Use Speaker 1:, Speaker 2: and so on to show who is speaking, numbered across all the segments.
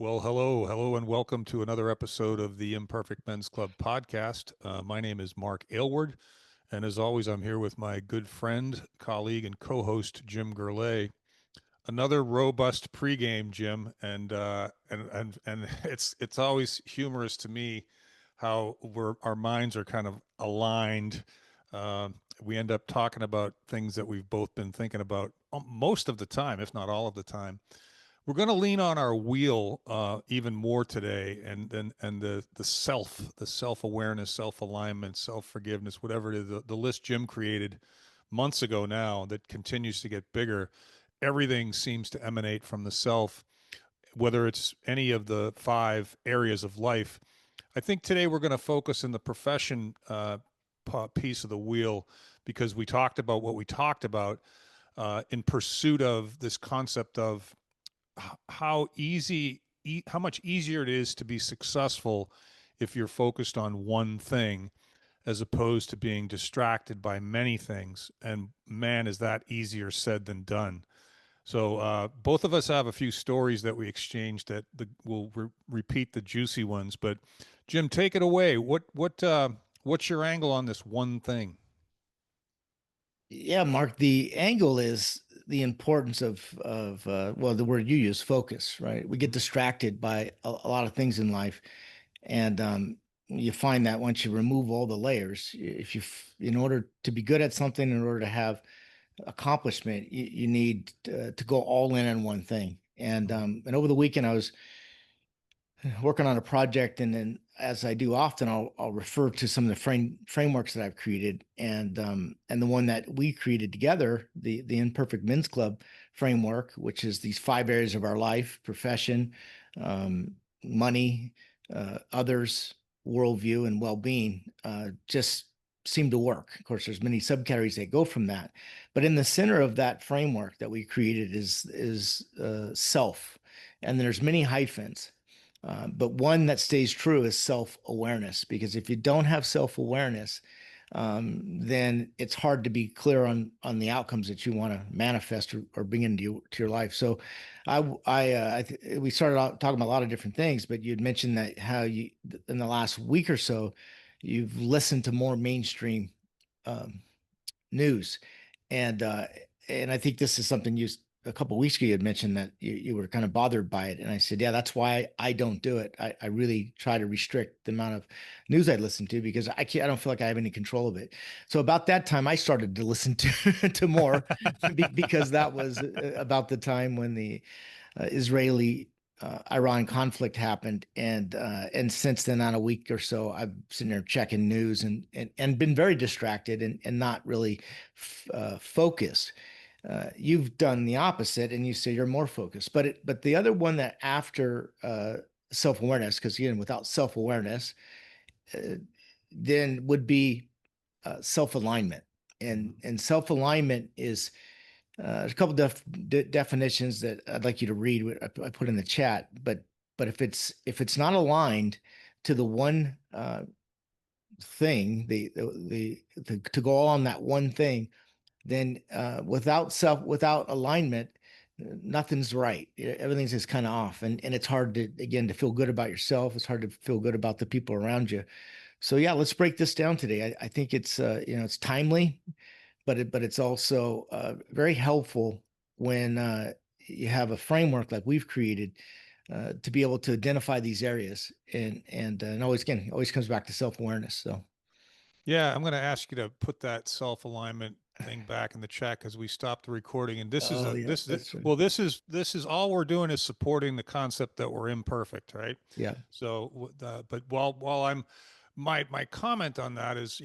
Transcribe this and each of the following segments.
Speaker 1: Well, hello, and welcome to another episode of the Imperfect Men's Club podcast. My name is Mark Aylward, and as always, I'm here with my good friend, colleague, and co-host Jim Gurley. Another robust pregame, Jim, and it's always humorous to me how our minds are kind of aligned. We end up talking about things that we've both been thinking about most of the time, if not all of the time. We're going to lean on our wheel even more today, and the self awareness, self alignment, self forgiveness, whatever it is, the list Jim created months ago now that continues to get bigger. Everything seems to emanate from the self, whether it's any of the five areas of life. I think today we're going to focus in the profession piece of the wheel because we talked about what we talked about in pursuit of this concept of how much easier it is to be successful if you're focused on one thing as opposed to being distracted by many things. And man, is that easier said than done. So both of us have a few stories that we exchanged that we'll repeat the juicy ones. But Jim, take it away. What's your angle on this one thing?
Speaker 2: Yeah, Mark, the angle is the importance of the word you use, focus, right? We get
Speaker 1: Mhm.
Speaker 2: distracted by a lot of things in life, and you find that once you remove all the layers, if in order to be good at something, in order to have accomplishment, you need to go all in on one thing.
Speaker 1: Mhm.
Speaker 2: And over the weekend, I was working on a project, and then as I do often, I'll refer to some of the frameworks that I've created, and the one that we created together, the Imperfect Men's Club framework, which is these five areas of our life: profession, money, others, worldview, and well-being. Just seem to work. Of course, there's many subcategories that go from that, but in the center of that framework that we created is self, and there's many hyphens, but one that stays true is self-awareness, because if you don't have self-awareness, then it's hard to be clear on the outcomes that you want to manifest or bring to your life. So, we started out talking about a lot of different things, but you'd mentioned that how you in the last week or so, you've listened to more mainstream um, news, and uh, and I think this is something you a couple of weeks ago you had mentioned that you were kind of bothered by it, and I said, yeah, that's why I don't do it. I really try to restrict the amount of news I listen to, because I don't feel like I have any control of it. So about that time, I started to listen to to more, because that was about the time when the Israeli Iran conflict happened, and since then, on a week or so, I've sitting there checking news, and been very distracted, and not really focused. You've done the opposite, and you say you're more focused. But the other one, that after self awareness, because again, without self awareness, uh, then would be self alignment, and
Speaker 1: Mhm.
Speaker 2: self alignment is there's a couple definitions that I'd like you to read. I put in the chat, but if it's not aligned to the one thing, to go all on that one thing, then without alignment, nothing's right. Everything's just kind of off, and it's hard to, again, to feel good about yourself. It's hard to feel good about the people around you. So yeah, let's break this down today. I think it's it's timely, but it's also very helpful when you have a framework like we've created, to be able to identify these areas, and always, again, always comes back to self-awareness. So
Speaker 1: Yeah, I'm going to ask you to put that self alignment thing back in the chat because we stopped the recording. And this is
Speaker 2: oh
Speaker 1: a
Speaker 2: yeah,
Speaker 1: this is
Speaker 2: that's right.
Speaker 1: well, this is all we're doing is supporting the concept that we're imperfect, right?
Speaker 2: Yeah,
Speaker 1: So, but while I'm my comment on that is,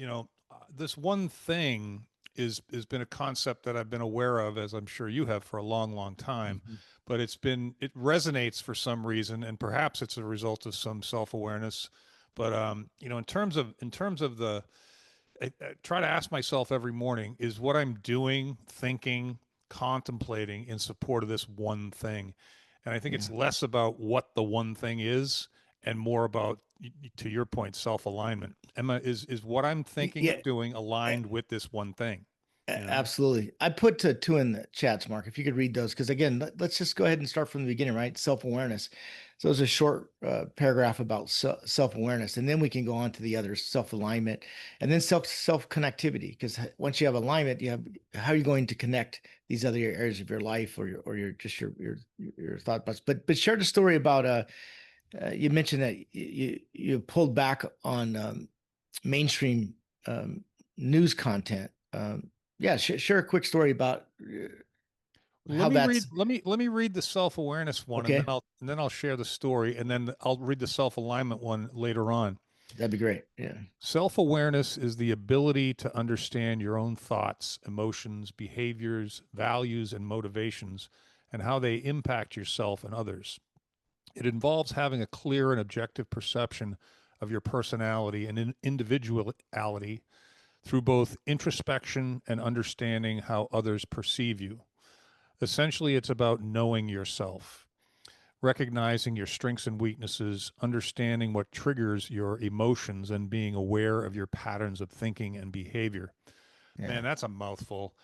Speaker 1: this one thing is has been a concept that I've been aware of, as I'm sure you have, for a long, long time.
Speaker 2: mhm.
Speaker 1: But it resonates for some reason, and perhaps it's a result of some self awareness. But in terms of the I try to ask myself every morning, is what I'm doing, thinking, contemplating in support of this one thing? And I think it's
Speaker 2: Yeah,
Speaker 1: less about what the one thing is and more about, to your point, self alignment. Emma, is what I'm thinking or
Speaker 2: yeah.
Speaker 1: doing aligned with this one thing? You know?
Speaker 2: Absolutely. I put two in the chats, Mark, if you could read those, because again, let's just go ahead and start from the beginning, right? Self-awareness. So it's a short paragraph about self-awareness, and then we can go on to the other self-alignment, and then self-connectivity. Because once you have alignment, you have how are you going to connect these other areas of your life or your just your thought process. But share the story about you mentioned that you pulled back on mainstream news content. Yeah, share a quick story about
Speaker 1: Let
Speaker 2: how
Speaker 1: me read
Speaker 2: that's
Speaker 1: let me read the self-awareness one, and then
Speaker 2: okay.
Speaker 1: I'll share the story, and then I'll read the self-alignment one later on.
Speaker 2: That'd be great. Yeah.
Speaker 1: Self-awareness is the ability to understand your own thoughts, emotions, behaviors, values, and motivations, and how they impact yourself and others. It involves having a clear and objective perception of your personality and individuality through both introspection and understanding how others perceive you. Essentially, it's about knowing yourself, recognizing your strengths and weaknesses, understanding what triggers your emotions, and being aware of your patterns of thinking and behavior.
Speaker 2: Yeah.
Speaker 1: Man, that's a mouthful.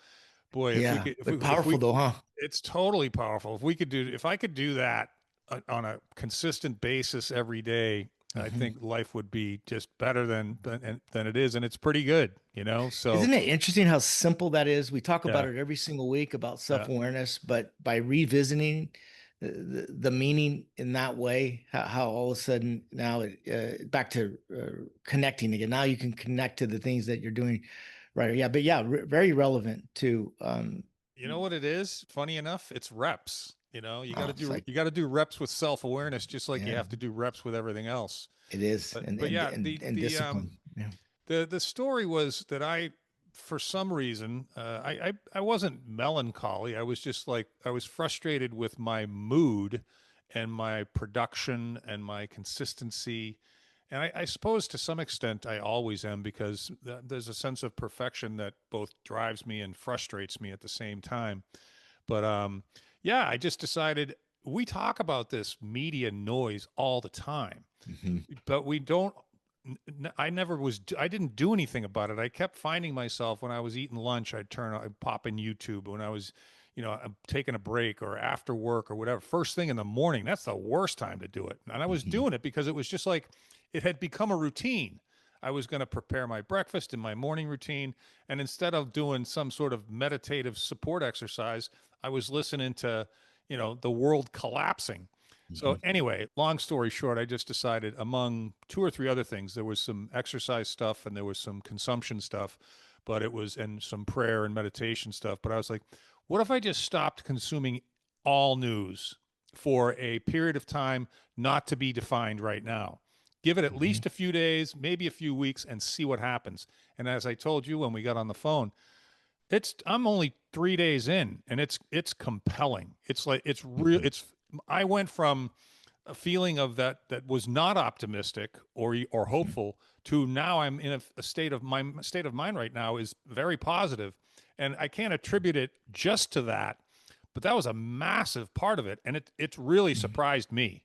Speaker 1: Boy, if we
Speaker 2: Yeah.
Speaker 1: could,
Speaker 2: But
Speaker 1: if
Speaker 2: powerful
Speaker 1: we,
Speaker 2: though, huh?
Speaker 1: it's totally powerful. If I could do that on a consistent basis every day, I
Speaker 2: Hmm.
Speaker 1: think life would be just better than it is, and it's pretty good, you know. So
Speaker 2: Isn't it interesting how simple that is? We talk about
Speaker 1: yeah,
Speaker 2: it every single week about
Speaker 1: yeah.
Speaker 2: self-awareness, but by revisiting the meaning in that way, how all of a sudden now back to connecting again. Now you can connect to the things that you're doing, right? Yeah, but yeah, very relevant to
Speaker 1: You know what it is? Funny enough, it's reps.
Speaker 2: oh, it's like
Speaker 1: you got to do reps with self awareness, just like you
Speaker 2: yeah,
Speaker 1: have to do reps with everything else.
Speaker 2: it is,
Speaker 1: But yeah,
Speaker 2: and discipline. Yeah.
Speaker 1: the story was that for some reason, I wasn't melancholy. I was just like I was frustrated with my mood and my production and my consistency. And I suppose to some extent I always am, because there's a sense of perfection that both drives me and frustrates me at the same time. But yeah, I just decided we talk about this media noise all the time,
Speaker 2: Hmm.
Speaker 1: but we don't. I never was. I didn't do anything about it. I kept finding myself when I was eating lunch, I'd pop in YouTube. When I was, I'm taking a break or after work or whatever, first thing in the morning. That's the worst time to do it. And I was
Speaker 2: Hmm.
Speaker 1: doing it because it was just like it had become a routine. I was going to prepare my breakfast in my morning routine, and instead of doing some sort of meditative support exercise, I was listening to, the world collapsing. So
Speaker 2: Hmm.
Speaker 1: anyway, long story short, I just decided among two or three other things, there was some exercise stuff and there was some consumption stuff, and some prayer and meditation stuff. But I was like, what if I just stopped consuming all news for a period of time not to be defined right now? Give it at
Speaker 2: Hmm.
Speaker 1: least a few days, maybe a few weeks, and see what happens. And as I told you when we got on the phone, I'm only 3 days in, and it's compelling. It's like it's real.
Speaker 2: Hmm.
Speaker 1: It's I went from a feeling of that was not optimistic or hopeful to now I'm in a state of my state of mind right now is very positive, and I can't attribute it just to that, but that was a massive part of it, and it's really
Speaker 2: Hmm.
Speaker 1: surprised me.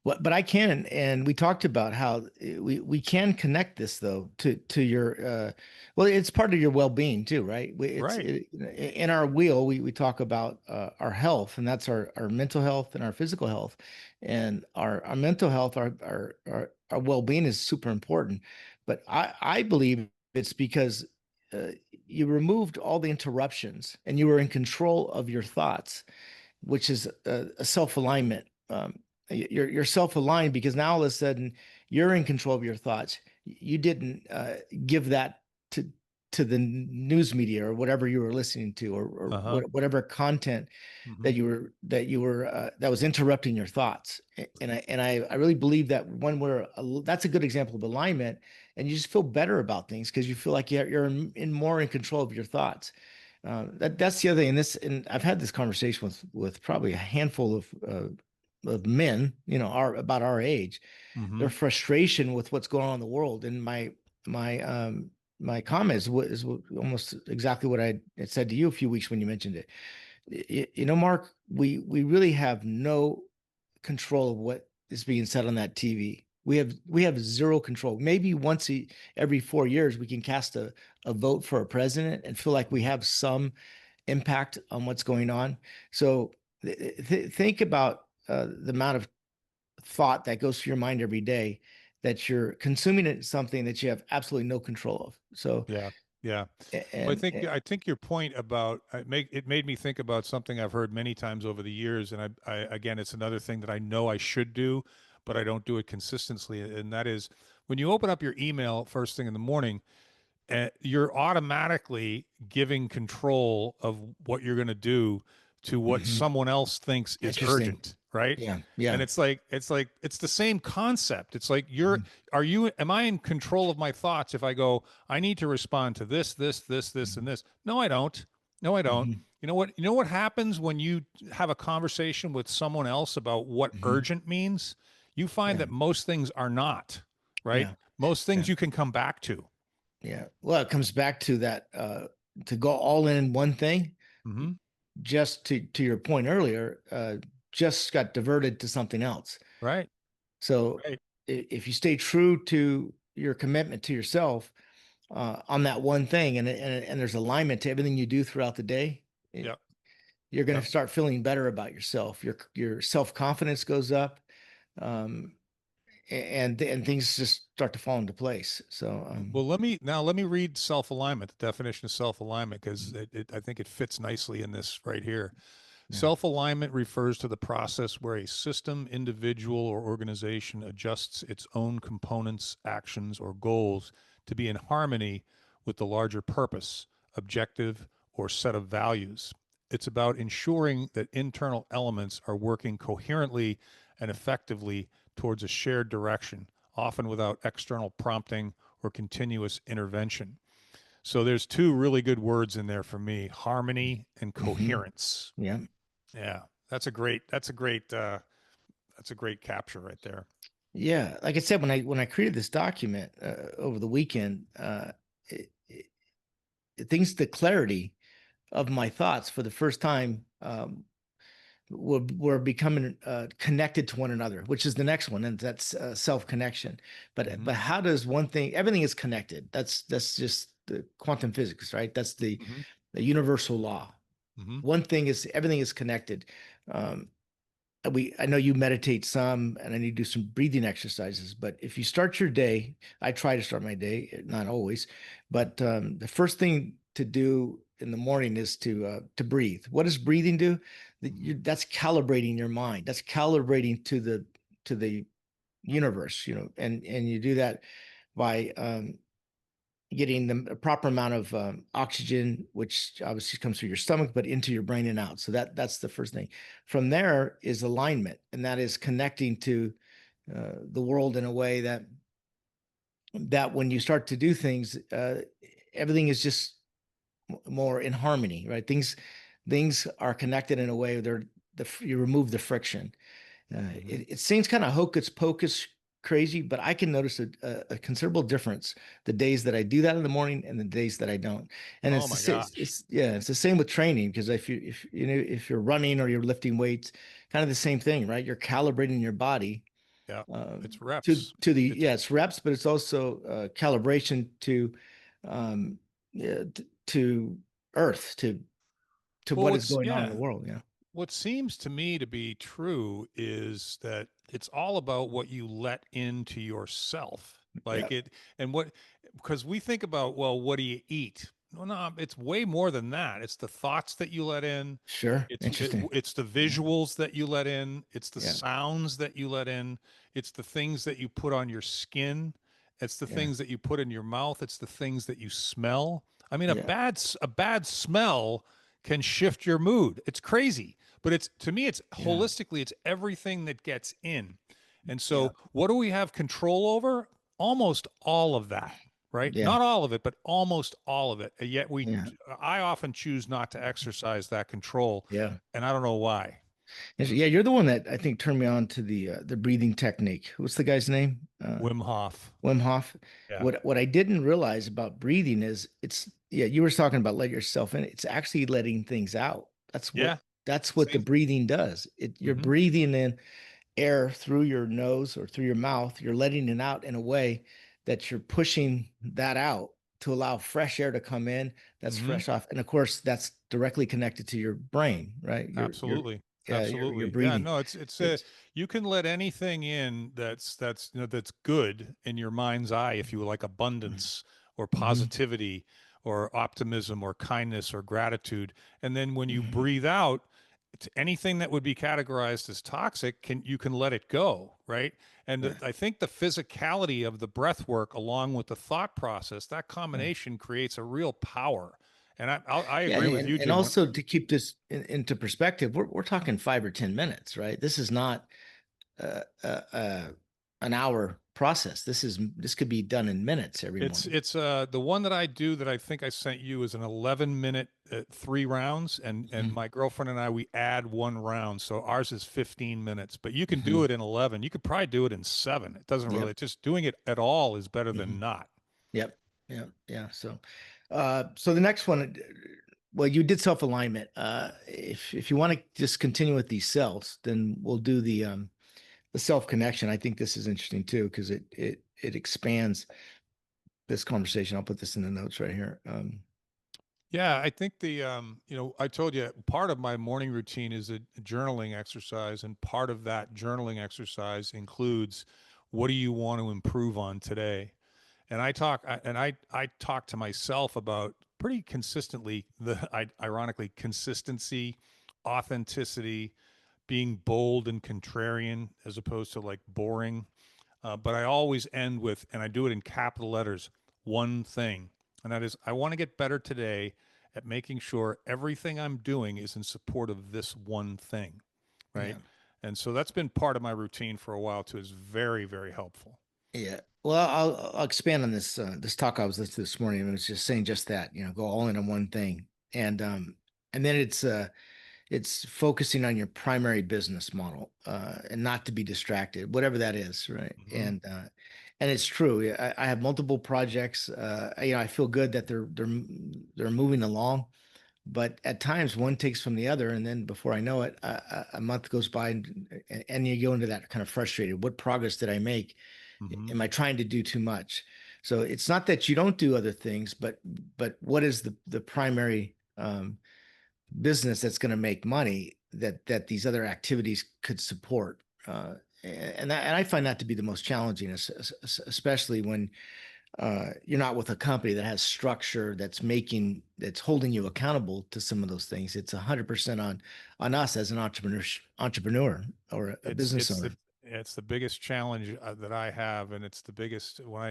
Speaker 2: Well, but I can, and we talked about how we can connect this though to your well, it's part of your well-being too, right?
Speaker 1: Right.
Speaker 2: In our wheel, we talk about our health, and that's our mental health and our physical health, and our mental health, our well-being is super important. But I believe it's because uh, you removed all the interruptions and you were in control of your thoughts, which is a self-alignment. You're self-aligned because now all of a sudden you're in control of your thoughts. You didn't give that to the news media or whatever you were listening to, or
Speaker 1: Uh-huh.
Speaker 2: whatever content
Speaker 1: Hmm.
Speaker 2: that you were that was interrupting your thoughts. And I really believe that when that's a good example of alignment, and you just feel better about things because you feel like you're in more in control of your thoughts. That's the other thing. And I've had this conversation with probably a handful of men, about our age,
Speaker 1: Hmm.
Speaker 2: their frustration with what's going on in the world. And my my comment is almost exactly what I had said to you a few weeks when you mentioned it. Mark, we really have no control of what is being said on that TV. We have zero control. Maybe every 4 years we can cast a vote for a president and feel like we
Speaker 1: Hmm.
Speaker 2: have some impact on what's going on. So think about the amount of thought that goes through your mind every day, that you're consuming it something that you have absolutely no control of. So,
Speaker 1: Yeah. Yeah. Well,
Speaker 2: and,
Speaker 1: I think your point about it made me think about something I've heard many times over the years, and I again, it's another thing that I know I should do, but I don't do it consistently, and that is when you open up your email first thing in the morning, you're automatically giving control of what you're going to do to what
Speaker 2: mhm,
Speaker 1: someone else thinks is
Speaker 2: interesting.
Speaker 1: urgent, right?
Speaker 2: Yeah,
Speaker 1: And
Speaker 2: yeah.
Speaker 1: it's the same concept. It's like
Speaker 2: Mhm,
Speaker 1: am I in control of my thoughts if I go, I need to respond to this, and
Speaker 2: mhm,
Speaker 1: this? No, I don't. No, I don't.
Speaker 2: mhm,
Speaker 1: You know what? You know what happens when you have a conversation with someone else about what
Speaker 2: mhm.
Speaker 1: urgent means? You find
Speaker 2: Yeah,
Speaker 1: that most things are not, right?
Speaker 2: yeah,
Speaker 1: Most
Speaker 2: yeah,
Speaker 1: things you can come back to.
Speaker 2: yeah. Well, it comes back to that, to go all in one thing,
Speaker 1: Hmm.
Speaker 2: just to your point earlier, just got diverted to something else.
Speaker 1: Right.
Speaker 2: So
Speaker 1: Right.
Speaker 2: if you stay true to your commitment to yourself, on that one thing, and there's alignment to everything you do throughout the day,
Speaker 1: Yep.
Speaker 2: you're going
Speaker 1: Yep.
Speaker 2: to start feeling better about yourself. Your self confidence goes up, um, and things just start to fall into place. So,
Speaker 1: Well, let me read self alignment, the definition of self alignment, because I think it fits nicely in this right here.
Speaker 2: yeah.
Speaker 1: Self alignment refers to the process where a system, individual, or organization adjusts its own components, actions, or goals to be in harmony with the larger purpose, objective, or set of values. It's about ensuring that internal elements are working coherently and effectively towards a shared direction, often without external prompting or continuous intervention. So there's two really good words in there for me: harmony and
Speaker 2: Hmm.
Speaker 1: coherence.
Speaker 2: Yeah.
Speaker 1: Yeah, that's a great capture right there.
Speaker 2: Yeah. Like I said, when I created this document, over the weekend, things, the clarity of my thoughts for the first time, we're becoming, connected to one another, which is the next one, and that's, self connection.
Speaker 1: Hmm.
Speaker 2: But how does one thing? Everything is connected. That's just the quantum physics, right? That's
Speaker 1: Hmm.
Speaker 2: the universal law.
Speaker 1: Hmm.
Speaker 2: One thing is, everything is connected. Um, I know you meditate some, and I need to do some breathing exercises. But if you start your day, I try to start my day, not always, but, the first thing to do in the morning is to breathe. What does breathing do?
Speaker 1: Hmm.
Speaker 2: That's calibrating your mind. That's calibrating to the universe, and you do that by, getting the proper amount of, oxygen, which obviously comes through your stomach, but into your brain and out. So that's the first thing. From there is alignment, and that is connecting to, the world in a way that when you start to do things, everything is just more in harmony, right? Things are connected in a way they're you remove the friction.
Speaker 1: Hmm.
Speaker 2: It seems kind of hocus pocus crazy, but I can notice a considerable difference the days that I do that in the morning and the days that I don't. And
Speaker 1: Oh
Speaker 2: it's the
Speaker 1: my
Speaker 2: same.
Speaker 1: gosh.
Speaker 2: It's the same with training, because if you're running or you're lifting weights, kind of the same thing, right? You're calibrating your body,
Speaker 1: Yeah, it's
Speaker 2: to the,
Speaker 1: It's
Speaker 2: yeah, it's reps, but it's also, calibration to, yeah, to Earth, to
Speaker 1: well,
Speaker 2: what is going on in the world. Yeah,
Speaker 1: what seems to me to be true is that it's all about what you let into yourself.
Speaker 2: yeah,
Speaker 1: Like it, and what, because we think about, well, what do you eat? Well, no, it's way more than that. It's the thoughts that you let in.
Speaker 2: sure, interesting.
Speaker 1: It's the
Speaker 2: Yeah,
Speaker 1: visuals that you let in. It's the
Speaker 2: yeah,
Speaker 1: sounds that you let in. It's the things that you put on your skin. It's the
Speaker 2: yeah,
Speaker 1: things that you put in your mouth. It's the things that you smell. I mean,
Speaker 2: yeah,
Speaker 1: a bad smell can shift your mood. It's crazy, but it's to me, it's
Speaker 2: yeah,
Speaker 1: holistically, it's everything that gets in. And
Speaker 2: yeah,
Speaker 1: so, what do we have control over? Almost all of that, right?
Speaker 2: yeah,
Speaker 1: Not all of it, but almost all of it. And yet,
Speaker 2: yeah,
Speaker 1: I often choose not to exercise that control,
Speaker 2: yeah.
Speaker 1: and I don't know why.
Speaker 2: Yeah, you're the one that I think turned me on to the breathing technique. What's the guy's name?
Speaker 1: Wim Hof.
Speaker 2: Wim Hof.
Speaker 1: Yeah.
Speaker 2: What I didn't realize about breathing is, it's, yeah, you were talking about let yourself in. It's actually letting things out.
Speaker 1: Yeah.
Speaker 2: That's what the
Speaker 1: Same.
Speaker 2: breathing does. You're
Speaker 1: Hmm.
Speaker 2: breathing in air through your nose or through your mouth. You're letting it out in a way that you're pushing that out to allow fresh air to come in. That's
Speaker 1: Hmm.
Speaker 2: fresh off, and of course that's directly connected to your brain, right? Your
Speaker 1: Absolutely.
Speaker 2: your
Speaker 1: Absolutely. Yeah,
Speaker 2: breathing.
Speaker 1: no, it's
Speaker 2: It's
Speaker 1: you can let anything in that's that's good in your mind's eye, if you like, abundance or
Speaker 2: hmm
Speaker 1: positivity or optimism or kindness or gratitude. And then when you
Speaker 2: hmm
Speaker 1: breathe out, it's anything that would be categorized as toxic, can you can let it go, right? And
Speaker 2: right.
Speaker 1: I think the physicality of the breath work along with the thought process, that
Speaker 2: Yeah.
Speaker 1: combination creates a real power. And I
Speaker 2: Yeah,
Speaker 1: agree with you,
Speaker 2: and
Speaker 1: Jim. When,
Speaker 2: also to keep this into perspective, we're talking 5 or 10 minutes, right? This is not uh, uh, uh, an hour process. This could be done in minutes every morning.
Speaker 1: it's the one that I do that I think I sent you is an 11-minute 3 rounds, and
Speaker 2: hmm
Speaker 1: my girlfriend and I we add 1 round, so ours is 15 minutes. But you can do
Speaker 2: hmm
Speaker 1: it in 11. You could probably do it in 7. It doesn't really.
Speaker 2: Yep.
Speaker 1: Just doing it at all is better
Speaker 2: hmm
Speaker 1: than not.
Speaker 2: Yep. Yeah. Yeah. So, so the next one, well, you did self-alignment. If you want to just continue with these cells, then we'll do the self-connection. I think this is interesting too because it expands this conversation. I'll put this in the notes right here.
Speaker 1: Yeah, I think the you know, I told you part of my morning routine is a journaling exercise, and part of that journaling exercise includes what do you want to improve on today? And I talk to myself about pretty consistently ironically consistency, authenticity, being bold and contrarian as opposed to like boring. But I always end with, and I do it in capital letters, one thing, and that is I want to get better today at making sure everything I'm doing is in support of this one thing, right?
Speaker 2: Yeah.
Speaker 1: And so that's been part of my routine for a while too. Is very very helpful.
Speaker 2: Yeah. Well, I'll expand on this talk I was listening to this morning, and it's just saying just that, go all in on one thing. And then it's focusing on your primary business model, and not to be distracted, whatever that is, right?
Speaker 1: Hmm.
Speaker 2: And it's true. Yeah, I have multiple projects. I feel good that they're moving along, but at times one takes from the other, and then before I know it, a month goes by, and you go into that kind of frustrated. What progress did I make?
Speaker 1: Hmm.
Speaker 2: Am I trying to do too much? So it's not that you don't do other things, but what is the primary business that's going to make money that these other activities could support? And I find that to be the most challenging, especially when you're not with a company that has structure that's holding you accountable to some of those things. It's 100% on us as an entrepreneur or a business
Speaker 1: It's
Speaker 2: owner.
Speaker 1: the biggest challenge that I have, and it's the biggest when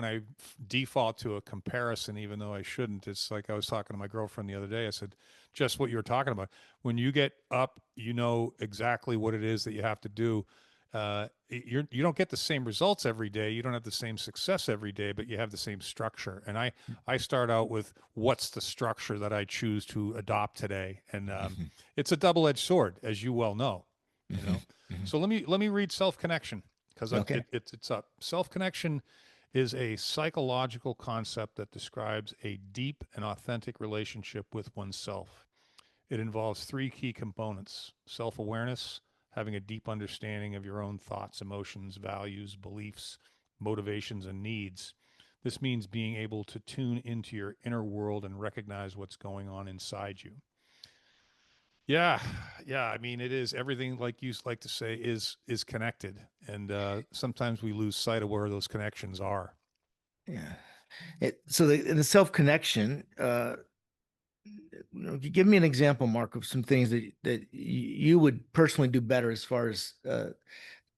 Speaker 1: I default to a comparison, even though I shouldn't. It's like I was talking to my girlfriend the other day. I said, just what you were talking about. When you get up, you know exactly what it is that you have to do. You don't get the same results every day. You don't have the same success every day, but you have the same structure. And I start out with what's the structure that I choose to adopt today, and
Speaker 2: Mhm,
Speaker 1: it's a double-edged sword, as you well know. You
Speaker 2: mhm,
Speaker 1: know,
Speaker 2: mhm.
Speaker 1: so let me read self connection because
Speaker 2: Okay.
Speaker 1: it's up. Self connection is a psychological concept that describes a deep and authentic relationship with oneself. It involves three key components: self awareness, having a deep understanding of your own thoughts, emotions, values, beliefs, motivations, and needs. This means being able to tune into your inner world and recognize what's going on inside you. Yeah, yeah. I mean, it is everything like you like to say is connected, and sometimes we lose sight of where those connections are.
Speaker 2: Yeah. So in the self connection, give me an example, Mark, of some things that you would personally do better as far as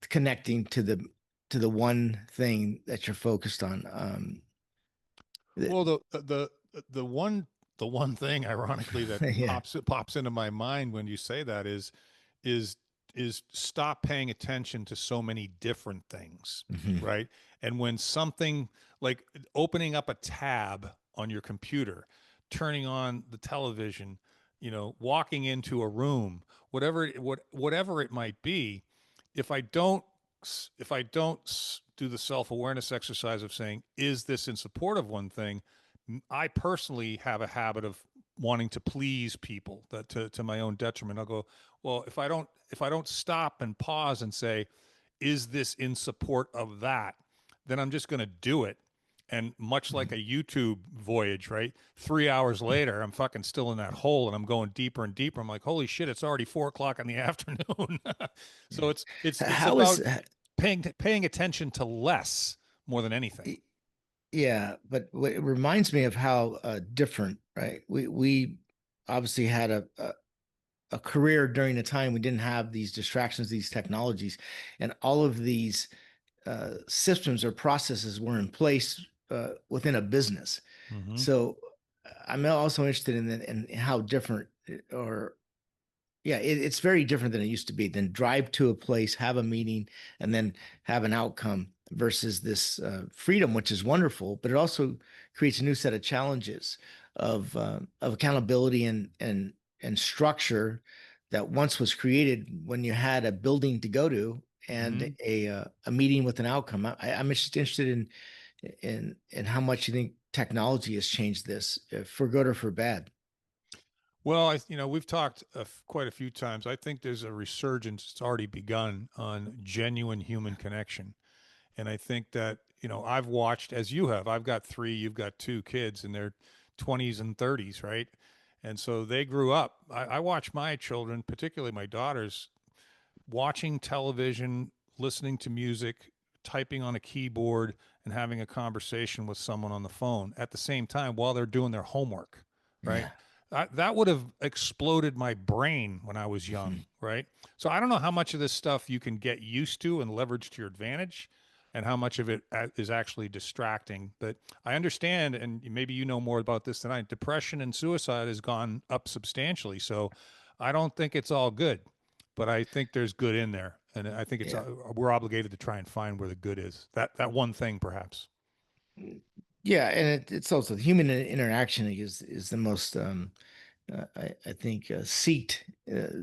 Speaker 2: connecting to the one thing that you're focused on. That,
Speaker 1: Well, the one thing, ironically, that
Speaker 2: yeah.
Speaker 1: pops into my mind when you say that is is stop paying attention to so many different things,
Speaker 2: hmm
Speaker 1: right? And when something like opening up a tab on your computer, turning on the television, walking into a room, whatever it might be, if I don't if I don't do the self-awareness exercise of saying, is this in support of one thing? I personally have a habit of wanting to please people that to my own detriment. I'll go, well, if I don't stop and pause and say, is this in support of that? Then I'm just going to do it. And much like
Speaker 2: Mhm.
Speaker 1: a YouTube voyage, right? 3 hours later, I'm fucking still in that hole and I'm going deeper and deeper. I'm like, holy shit, it's already 4 o'clock in the afternoon.
Speaker 2: Yeah.
Speaker 1: So it's
Speaker 2: How is
Speaker 1: about paying attention to less more than anything.
Speaker 2: yeah, but it reminds me of how different, right? We obviously had a career during a time we didn't have these distractions, these technologies, and all of these systems or processes were in place within a business.
Speaker 1: Hmm.
Speaker 2: So I'm also interested in how different or yeah, it's very different than it used to be. Than drive to a place, have a meeting, and then have an outcome versus this freedom, which is wonderful, but it also creates a new set of challenges of accountability and structure that once was created when you had a building to go to and
Speaker 1: Hmm.
Speaker 2: a meeting with an outcome. I'm just interested in how much you think technology has changed this, for good or for bad.
Speaker 1: Well, we've talked quite a few times. I think there's a resurgence. It's already begun on genuine human connection. And I think that, I've watched, as you have, I've got three, you've got two kids in their 20s and 30s, right? And so they grew up. I watch my children, particularly my daughters, watching television, listening to music, typing on a keyboard, and having a conversation with someone on the phone at the same time while they're doing their homework, right?
Speaker 2: Yeah.
Speaker 1: That would have exploded my brain when I was young,
Speaker 2: Mhm.
Speaker 1: right? So I don't know how much of this stuff you can get used to and leverage to your advantage and how much of it is actually distracting. But I understand, and maybe you know more about this than I. Depression and suicide has gone up substantially. So I don't think it's all good, but I think there's good in there, and I think it's
Speaker 2: Yeah.
Speaker 1: we're obligated to try and find where the good is. That one thing, perhaps.
Speaker 2: Yeah, and it's also the human interaction is the most I think seeked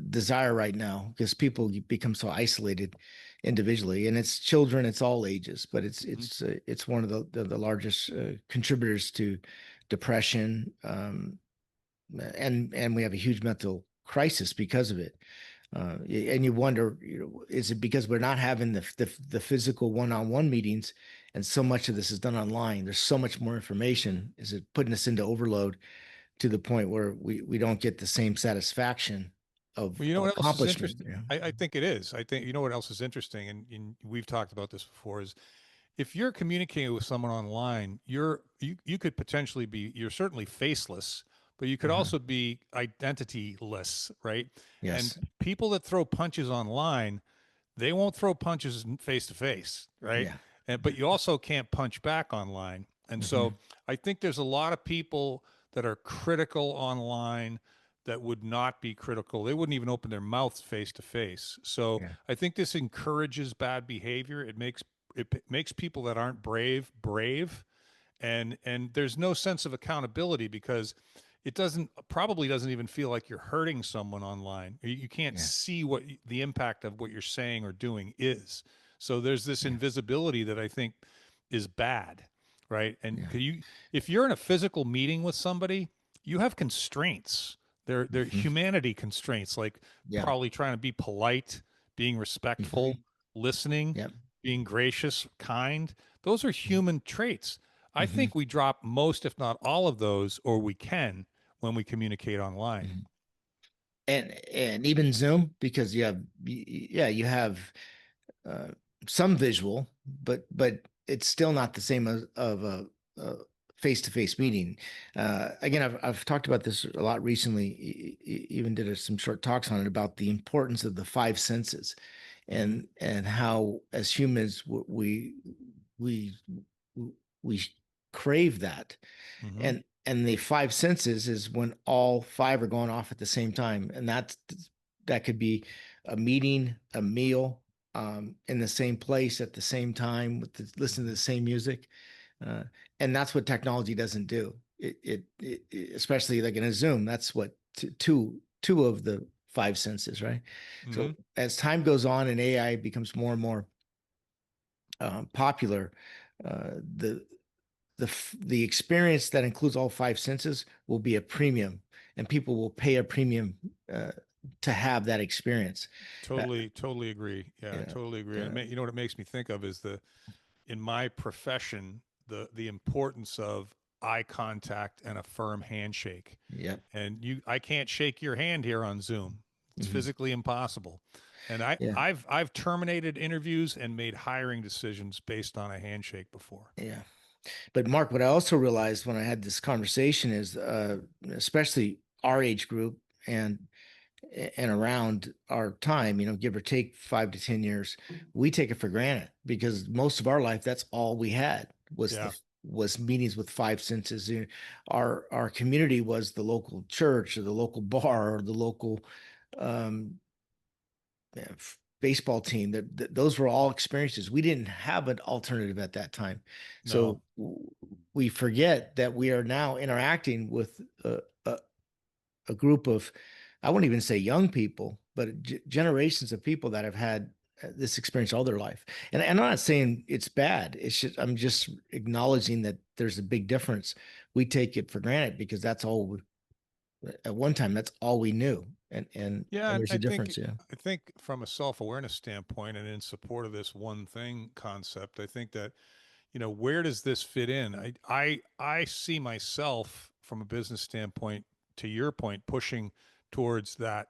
Speaker 2: desire right now because people become so isolated individually, and it's children, it's all ages, but
Speaker 1: Hmm.
Speaker 2: it's one of the largest contributors to depression, and we have a huge mental crisis because of it. And you wonder, is it because we're not having the physical one-on-one meetings, and so much of this is done online? There's so much more information. Is it putting us into overload to the point where we don't get the same satisfaction
Speaker 1: Well, you know
Speaker 2: of
Speaker 1: what else is
Speaker 2: accomplishment?
Speaker 1: interesting?
Speaker 2: Yeah,
Speaker 1: I think it is. I think you know what else is interesting, and we've talked about this before. Is if you're communicating with someone online, you could potentially be you're certainly faceless, but you could
Speaker 2: uh-huh.
Speaker 1: also be identityless, right? And
Speaker 2: Yes,
Speaker 1: people that throw punches online, they won't throw punches face to face, right?
Speaker 2: yeah,
Speaker 1: But you also can't punch back online. And
Speaker 2: hmm,
Speaker 1: so I think there's a lot of people that are critical online that would not be critical. They wouldn't even open their mouths face to face. So
Speaker 2: yeah,
Speaker 1: I think this encourages bad behavior. It makes people that aren't brave brave, and there's no sense of accountability because it doesn't even feel like you're hurting someone online. You can't
Speaker 2: yeah,
Speaker 1: see what the impact of what you're saying or doing is. So there's this
Speaker 2: yeah,
Speaker 1: invisibility that I think is bad, right? And
Speaker 2: yeah,
Speaker 1: if you're in a physical meeting with somebody, you have constraints. They're
Speaker 2: hmm,
Speaker 1: humanity constraints, like
Speaker 2: yeah,
Speaker 1: probably trying to be polite, being
Speaker 2: hmm,
Speaker 1: respectful, listening,
Speaker 2: yeah,
Speaker 1: being gracious, kind. Those are human traits. I
Speaker 2: hmm,
Speaker 1: think we drop most, if not all of those, or we can when we communicate online.
Speaker 2: hmm. And even Zoom, because yeah, you have uh, some visual, but it's still not the same as of a face-to-face meeting. Again, I've talked about this a lot recently. Even did some short talks on it about the importance of the five senses,
Speaker 1: Hmm.
Speaker 2: and how as humans we we crave that,
Speaker 1: Hmm.
Speaker 2: and the five senses is when all five are going off at the same time, and that could be a meeting, a meal, in the same place at the same time with listening to the
Speaker 1: Hmm.
Speaker 2: same music, uh, and that's what technology doesn't do. Especially like in a Zoom, that's what two of the five senses, right?
Speaker 1: Hmm.
Speaker 2: So as time goes on and AI becomes more and more popular, the the experience that includes all five senses will be a premium, and people will pay a premium uh, to have that experience. Uh,
Speaker 1: Totally agree. Yeah,
Speaker 2: yeah,
Speaker 1: totally agree. And
Speaker 2: uh,
Speaker 1: you know what it makes me think of is in my profession, the importance of eye contact and a firm handshake.
Speaker 2: Yep.
Speaker 1: And I can't shake your hand here on Zoom. It's
Speaker 2: Hmm.
Speaker 1: physically impossible. And I,
Speaker 2: Yeah.
Speaker 1: I've I've terminated interviews and made hiring decisions based on a handshake before.
Speaker 2: Yeah. But Mark, what I also realized when I had this conversation is, especially our age group and around our time, give or take 5 to 10 years, we take it for granted because most of our life, that's all we had
Speaker 1: Yeah.
Speaker 2: was meetings with five senses. Our community was the local church or the local bar or the local um, baseball team. That those were all experiences. We didn't have an alternative at that time,
Speaker 1: No.
Speaker 2: so we forget that we are now interacting with a group of, I wouldn't even say young people, but generations of people that have had this experience all their life. And I'm not saying it's bad. It's just, I'm just acknowledging that there's a big difference. We take it for granted because that's all at one time, that's all we knew.
Speaker 1: Yeah,
Speaker 2: And
Speaker 1: and
Speaker 2: there's a difference. Yeah.
Speaker 1: I think from a self-awareness standpoint and in support of this one thing concept, I think that, where does this fit in? I see myself from a business standpoint, to your point, pushing towards that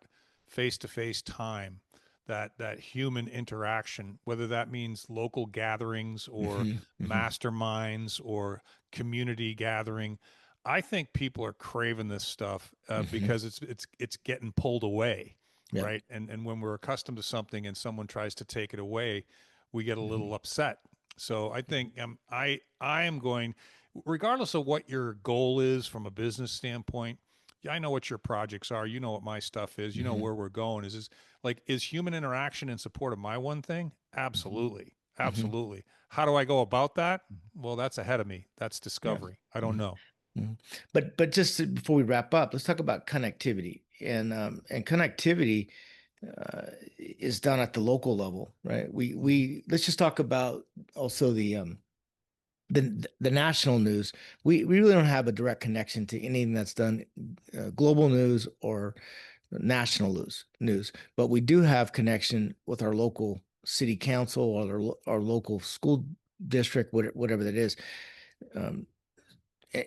Speaker 1: face-to-face time, that human interaction, whether that means local gatherings or
Speaker 2: Hmm. Hmm.
Speaker 1: masterminds or community gathering. I think people are craving this stuff
Speaker 2: Hmm.
Speaker 1: because it's getting pulled away,
Speaker 2: Yep.
Speaker 1: right? And when we're accustomed to something and someone tries to take it away, we get a
Speaker 2: Hmm.
Speaker 1: little upset. So I think I am going, regardless of what your goal is from a business standpoint. Yeah, I know what your projects are. You know what my stuff is. You know
Speaker 2: Hmm.
Speaker 1: where we're going. Is human interaction in support of my one thing?
Speaker 2: Hmm.
Speaker 1: Absolutely,
Speaker 2: Hmm.
Speaker 1: absolutely. How do I go about that? Well, that's ahead of me. That's
Speaker 2: Yeah.
Speaker 1: discovery. I don't
Speaker 2: Mhm.
Speaker 1: know.
Speaker 2: Mhm. But before we wrap up, let's talk about connectivity. And connectivity is done at the local level, right?
Speaker 1: Mhm.
Speaker 2: We let's just talk about also the national news. We really don't have a direct connection to anything that's done global news or national news, but we do have connection with our local city council or our local school district, whatever that is. Um,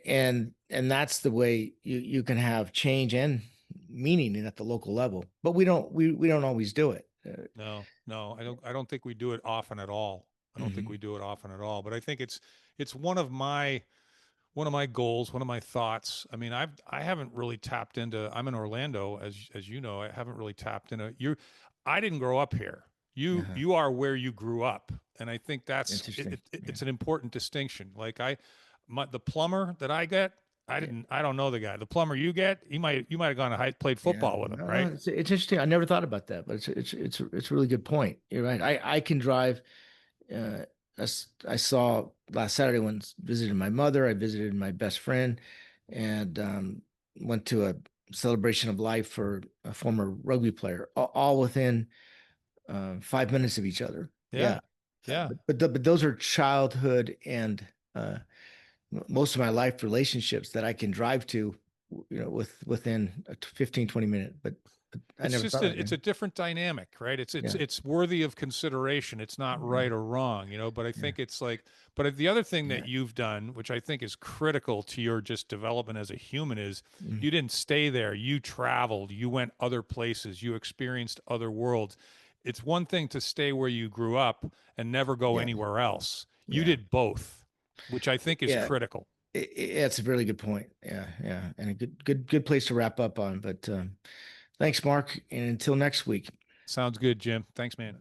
Speaker 2: and that's the way you can have change and meaning at the local level, but we don't always do it.
Speaker 1: No, no, I don't think we do it often at all. I don't think
Speaker 2: Mhm.
Speaker 1: we do it often at all. But I think it's one of my goals, one of my thoughts. I mean, I haven't really tapped into. I'm in Orlando, as you know. I haven't really tapped into you. I didn't grow up here. You
Speaker 2: Uh-huh.
Speaker 1: you are where you grew up, and I think that's
Speaker 2: Interesting. Yeah.
Speaker 1: it's an important distinction. Like the plumber that I get,
Speaker 2: Yeah.
Speaker 1: I don't know the guy. The plumber you get, you might have gone to played
Speaker 2: Yeah.
Speaker 1: football with him,
Speaker 2: No,
Speaker 1: right?
Speaker 2: it's interesting. I never thought about that, but it's a really good point. You're right. I can drive. Uh, I saw last Saturday when visited my mother. I visited my best friend, and went to a celebration of life for a former rugby player. All within 5 minutes of each other.
Speaker 1: Yeah,
Speaker 2: Yeah.
Speaker 1: yeah.
Speaker 2: But those are childhood and uh, most of my life relationships that I can drive to, within a 15, 20 minute. But I
Speaker 1: It's
Speaker 2: never
Speaker 1: just
Speaker 2: thought of it.
Speaker 1: it's a different dynamic, right? It's it's
Speaker 2: Yeah.
Speaker 1: it's worthy of consideration. It's not
Speaker 2: Yeah.
Speaker 1: right or wrong, but I
Speaker 2: Yeah.
Speaker 1: think it's like, but the other thing that
Speaker 2: Yeah.
Speaker 1: you've done, which I think is critical to your just development as a human, is
Speaker 2: Mm.
Speaker 1: you didn't stay there. You traveled, you went other places, you experienced other worlds. It's one thing to stay where you grew up and never go
Speaker 2: Yeah.
Speaker 1: anywhere else. You
Speaker 2: Yeah.
Speaker 1: did both, which I think is
Speaker 2: Yeah.
Speaker 1: critical.
Speaker 2: That's a really good point. Yeah. Yeah. And a good place to wrap up on. But thanks, Mark. And until next week.
Speaker 1: Sounds good, Jim. Thanks, man.